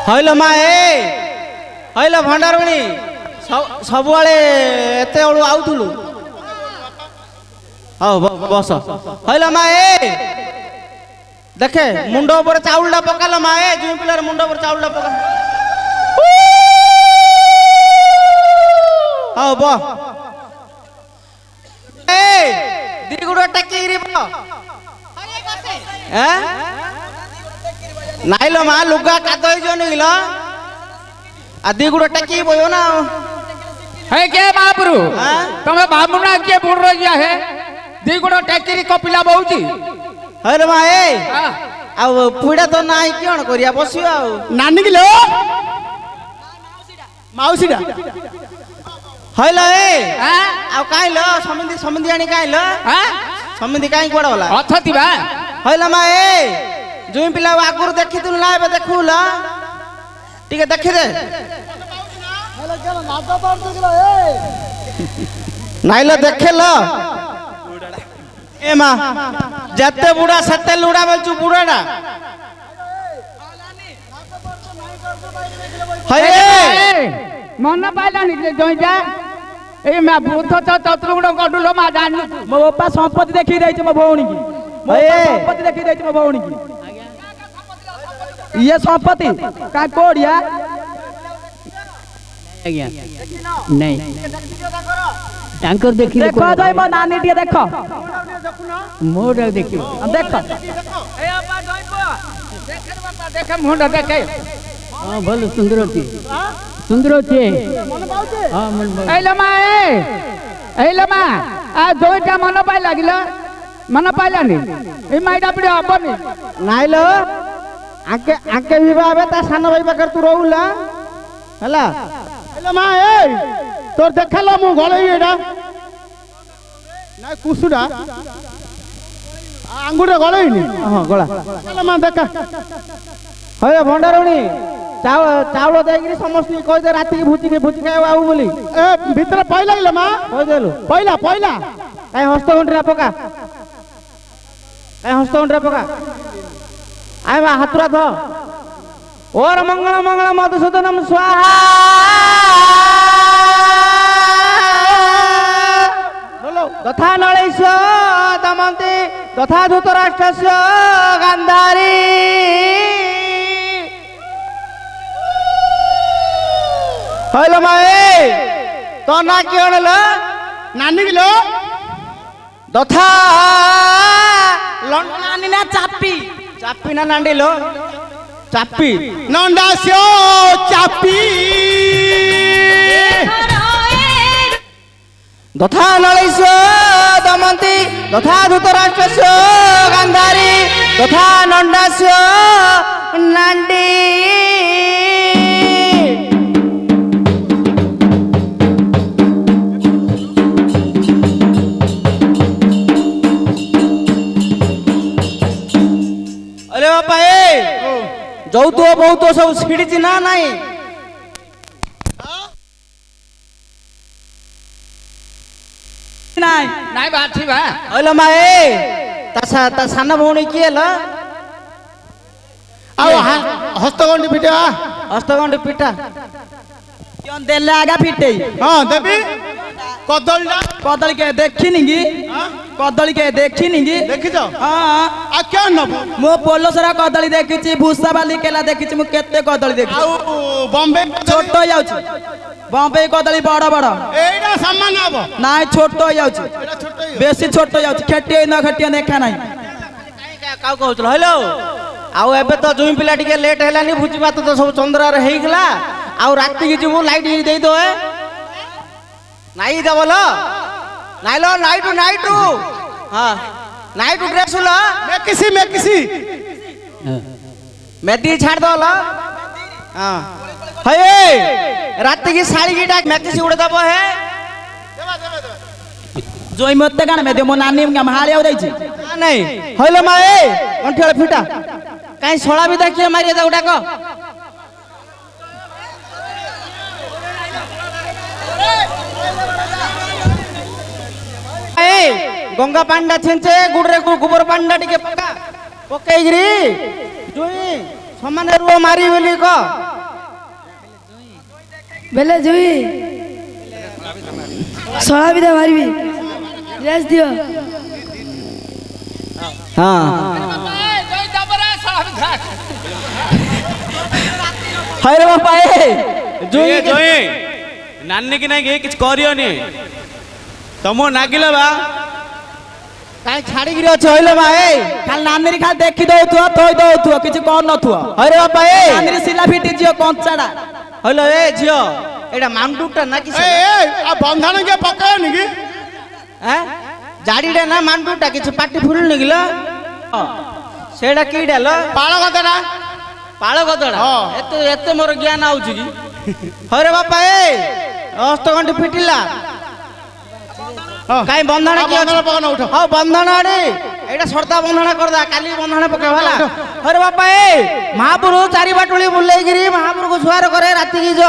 হইল মা এ হইল ভଣ୍ଡାରୁଣୀ ସବୁବେଳେ ଏତେ ବେଳୁ ଆଉଥିଲୁ ହଉ ବସ ହଇଲ ମା ଏ ଦେଖେ ମୁଣ୍ଡ ଉପରେ ଚାଉଳଟା ପକାଲ ମା ଏ ଜୁଇଁ ପିଲାର ମୁଣ୍ଡ ଉପରେ ଚାଉଳଟା ପକା ହଉ ବ ଏ ଦି ଗୁଡ ଟେକିରି ବ ନାଇଲ ମା ଲୁଗା କାଦ ହେଇଯିବନି କିଲ आ दी गुड़ टकी बोयो ना है के बाबरू तमे बामुना के बुड़ रहिया है दी गुड़ टकी कपिला बहुची हरे मा ए आ पुडा तो नाही कोन करिया बसियो आ नानी किलो माउसीडा हइला ए आ काइलो समिंदी समिंदी आनी काइलो समिंदी काई कोड होला अथति बा हइला मा ए जुई पिला आगुर देखितु ना एबे देखुला ठीक है देखि दे नाइलो देखेल ए मां जत्ते बुढ़ा सत्ते लुड़ा बोलचू बुढ़ाडा हये मन पाइला नि जइजा ए मैं बुद्ध चतुर्गुण गडुलो मा जान मो बापा संपत्ति देखि दै छ मो भौणी की मो संपत्ति देखि दै छ मो भौणी की ये संपत्ति का कोड़िया आज्ञा नहीं टैंकर देखि देखो जाय मो नानी टिए देखो मोड देखियो देखो ए अपा जइबो देखे बापा देखे मुंडा देखे हां भल सुंदर छी सुंदर छी मन पाउछे हां मन पाउ एला मा एला मा आ दोइटा मन पाइ लागिला मन पाइलानी ए माइडा पडी हबनी नाइलो आके आके विवाह ता सान भाई पाकर तू रहूला हला हेलो मा ए तोर देखलो मु गळई एडा ना कुसुडा आंगुडे गळई नि हां गळा हेलो मा देखा हय भंडारुणी चावल देगिरी समस्त कह दे राती की भूजी खाए आऊ बोली ए भीतर पई लागले मा कह देलु पहिला पहिला काई हस्तगंठरा पका काई हस्तगंठरा पका आय मा हातुरा ध ओर मंगल मंगल मधुसूदनम स्वाहा बोलो तथा नळेश दमन्ति तथा धृतराष्ट्रस्य गान्धारी हलो माए तो ना किणल नानी किलो तथा नानी ना चापी चापी ना नांडिलो चापी नंदास्यो चापी तथा नळेश दमन्ति तथा धृतराष्ट्रस्य गान्धारी तथा नंदास्य नांडी अरे बापा ए যৌতুক বহুত সব ছিড়িছি না নাই নাই নাই বাছি বা হইলো মা এ তা সান ভৌণী কি হলো ଆଉ ହସ୍ତଗଣ୍ଡି ଫିଟେବା ହସ୍ତଗଣ୍ଡି ପିଠା क्यों देले आगा फिटे ହଁ ଦେବି କଦଳୀଟା कदली के देखिनी की कदली के देखिनी की ଦେଖିଛ हां ଆଉ କେନ୍ ନବୁ मो पोलोसरा कदली देखिची भूसा बाली केला देखिची मु केते कदली देखिची ଆଉ ବମ୍ବେ छोट हो जाउची बॉम्बे कदली बड़ बड़ ଏଇଟା ସାମାନ ହବ नाइ छोट हो जाउची ଏଇଟା ଛୋଟ ହେଇବ बेसी छोट हो जाउची खेटिए न खेटिए देखा नाही काउ कहउतल हेलो आउ एबे तो जुई पिला टिके लेट हेलानी भुजी भात तो सब चंद्रार हेइगला आउ राती की जिमु लाइट देई दो ए नाई दबल नाइलो नाइट हां नाइट ड्रेस लो मेकिसी मेदी छाड़ दल हां हये राती की साड़ी की डाक मैकिसी उड़ दबो है जोई मते गाना में दे मो नानी का हालिया देछि नहीं हइलो मा ए अंठेळ फिटा काई सोळा भी देखिए मारिए दा उडाको ए गंगा पांडा छेंचे गुडरे गोबर पांडा टिके पका पकेगिरी जुई समाने रुओ मारी बोली को ବେଲେ ଜୁଇ ଶଳା ବିଦା ମାରିବି ଡ୍ରେସ୍ ଦିଅ ହଁ ହଇରେ ବାପା ଜୁଇ ଜୁଇ ନାନୀ କି ନାଇଁ କିଛି କରିବନି ତମକୁ ନାଗିଲେ ବା କାଇଁ ଛାଡ଼ିକିରି ଅଛି ହଇଲେ ମା ଖାଲି ନାନୀରି ଖାଲି ଦେଖି ଦଉଥିବ ଥୋଇ ଦଉଥିବ କିଛି କରୁ ନଥିବ ହଇରେ ବାପା ନାନୀରି ଶିଲା ଫିଟି ଝିଅ କଞ୍ଚାଟା ହଇଲ ଝିଅ ଏଇଟା ମାଣ୍ଡୁଟା ନା କି ଆଉ ବନ୍ଧନ କିଏ ପକାଏନି କି ଜାଡ଼ିଟା ନା ମାଣ୍ଡୁଟା କିଛି ପାଟି ଫୁରୁନି କିଲ ସେଇଟା କିଟା ଲ ପାଳ କଥାଟା ପାଳ ଗଦଡ଼ା ହଁ। ଏତେ ଏତେ ମୋର ଜ୍ଞାନ ଆଉଛି କି ହଇରେ ବାପା ହସ୍ତଗଣ୍ଠି ଫିଟିଲା କାଇଁ ବନ୍ଧନ କି ଅଛି ପକାନ ଉଠ ହଉ ବନ୍ଧନ ଆଡେ ଏଇଟା ସର୍ଦା ବନ୍ଧନ କରିଦା କାଲି ବନ୍ଧନ ପକେଇବା ହେଲା ହରେ ବାପା ମହାପୁରୁ ଚାରି ବାଟୁଳି ବୁଲେଇକିରି ମହାପୁରୁକୁ ଜୁହାର କରେ ରାତିକି ଯ